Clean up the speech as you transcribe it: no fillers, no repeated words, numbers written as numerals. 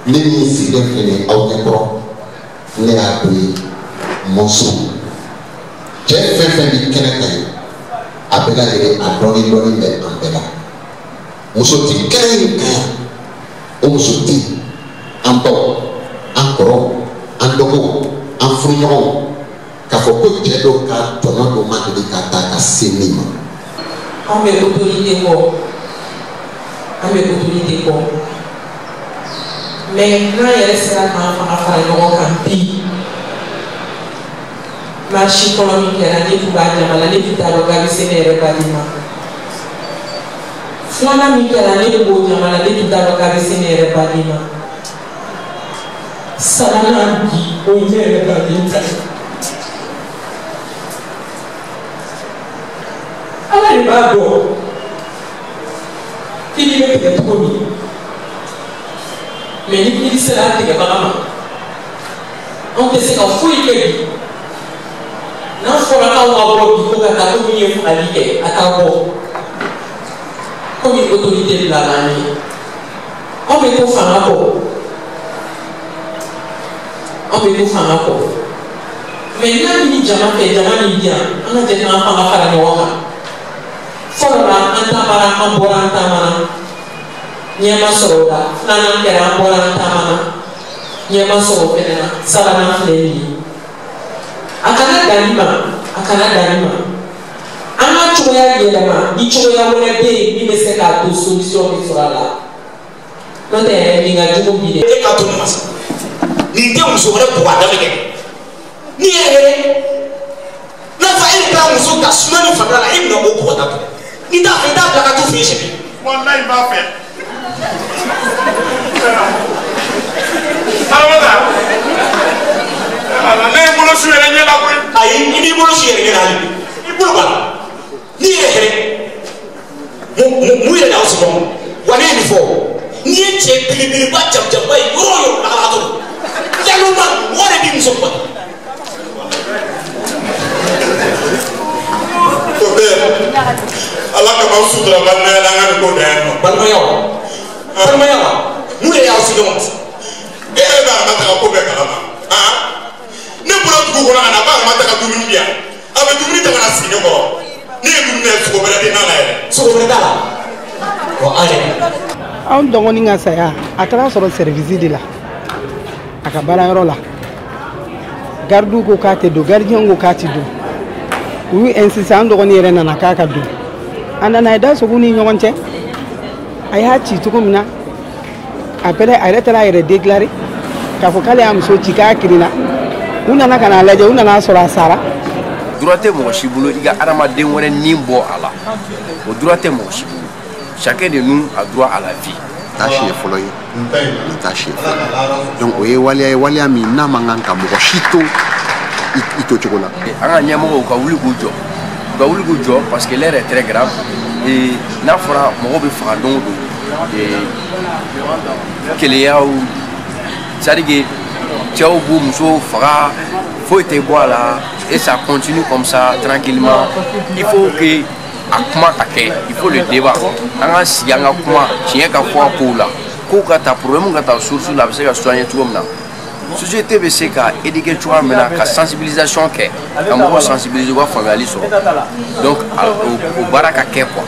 ni si de fini aw ne pro ne a pri monso je fe bi kene tay abela de a doni be ambela muso ti kene o muso ti ambo ankoro andogo anfurunyo ka fo ko je do ka tono do ma de ka ta ka sinima ame autorité ko mais na yɛrɛ sera k'an fanga fara ɲɔgɔn kan bi marche kɔnɔ min kɛra ne tun b'a ɲama la ne tun t'a dɔn k'a bɛ se ne yɛrɛ bali ma filanan min kɛra ne tun b'o ɲama la ne tun t'a dɔn k'a bɛ se ne yɛrɛ bali ma sabanan bi o ye ne yɛrɛ bali ta ye ala de b'a dɔn k'i bɛ tigɛ cogo min mais ni kiri sera a tigɛbaga ma anw tɛ se ka foyi kɛ bi n'an fɔra k'aw ka bɔ bi ko ka taa ko min ye fagali kɛ a t'a bɔ komi autorité bilala an ye anw bɛ to fanga kɔ mais n'a ni jama fɛ jama ni diyan an ka jɛ k'an fanga fara ɲɔgɔn kan fɔlɔ la an taamara an bɔra an taamana ɲɛma sɔrɔ o la filanan kɛra an bɔra an taamana ɲɛma sɔrɔ o fɛnɛ na sabanan filɛ nin ye a kana danni ma an ka cogoya yɛlɛma ni cogoya wɛrɛ bɛ yen min bɛ se k'a to solution bɛ sɔrɔ a la n'o tɛ yɛrɛ min ka jugu bi dɛ. e ka to nin ma sa nin tɛ muso wɛrɛ bugɔ a da bɛ kɛ ni yɛrɛ n'a fɔ e bɛ taa muso ta suma ni fanga la e bɛ na o bugɔ da kɛ n'i t'a fɛ i t'a bila ka t'o fɛ yen sɛbɛn. walayi n b'a fɛ. ne ye bolo su yɛrɛ ɲɛ la koyi. ayi i b'i bolo su yɛrɛ ɲɛ la hali bi i bolo b'a la n'i yɛrɛ hɛrɛ mun yɛrɛ y'aw sigi ɲɔgɔn wa ne ye nin fɔ n'i ye cɛ belebeleba jamujanba ye yɔrɔ o yɔrɔ lahalatɔ yalima mɔgɔ de b'i muso bɔ. o bɛɛ ala kama sutura balimaya la an ka nin ko dan yan nɔ. balimaya wa mun de y'aw sigi ɲɔgɔn e yɛrɛ b'a ma taga ko bɛɛ kalama ne bɔra dugu kɔnɔ ka na b'a ma taga dumuni di yan a bɛ dumuni ta ka na sigi ne kɔrɔ ne ye dumuni kɛ sogo wɛrɛ tɛ n'a la yɛrɛ. sogo wɛrɛ t'a la wa an yɛrɛ. anw dɔgɔnin ka saya a taara sɔrɔ service de la a ka baarayɔrɔ la gardiw ko k'a tɛ don gardien ko k'a tɛ don u y'u insisté an dɔgɔnin yɛrɛ nana k'a ka don a nana ye da sogo ni ɲɔgɔn cɛ a y'a ci cogo min na après a yɛrɛ taara a yɛrɛ déclaré k'a fɔ k'ale y'a muso ci k'a kirinna u nana ka n'a lajɛ u nana sɔrɔ a sara. droit tɛ mɔgɔ si bolo i ka adamaden wɛrɛ ni bɔ a la o droit tɛ mɔgɔ si bolo chacun de nous a droit à la vie. taa siɲɛ fɔlɔ ye ni taa siɲɛ fɔlɔ donc o ye waleya min n'a man kan ka mɔgɔ si to i to cogo la. an ka ɲɛmɔgɔw ka wuli k'u jɔ parce que l'heure est très grave et n'a fɔra mɔgɔw bɛ faga don o don keleyaw c'est à dire que cɛw b'u musow faga foyi tɛ bɔ a la et ça continue comme ça tranquillement il faut que a kuma ka kɛ il faut le débat an ka sigi an ka kuma tiɲɛ ka fɔ a kow la kow ka taa problème ka taa source la a bɛ se ka soigner cogo min na société bɛ se ka éduquer cogoya min na ka sensibilisation kɛ ka mɔgɔw sensibiliser u ka faamuyali sɔrɔ donc o baara ka kɛ quoi.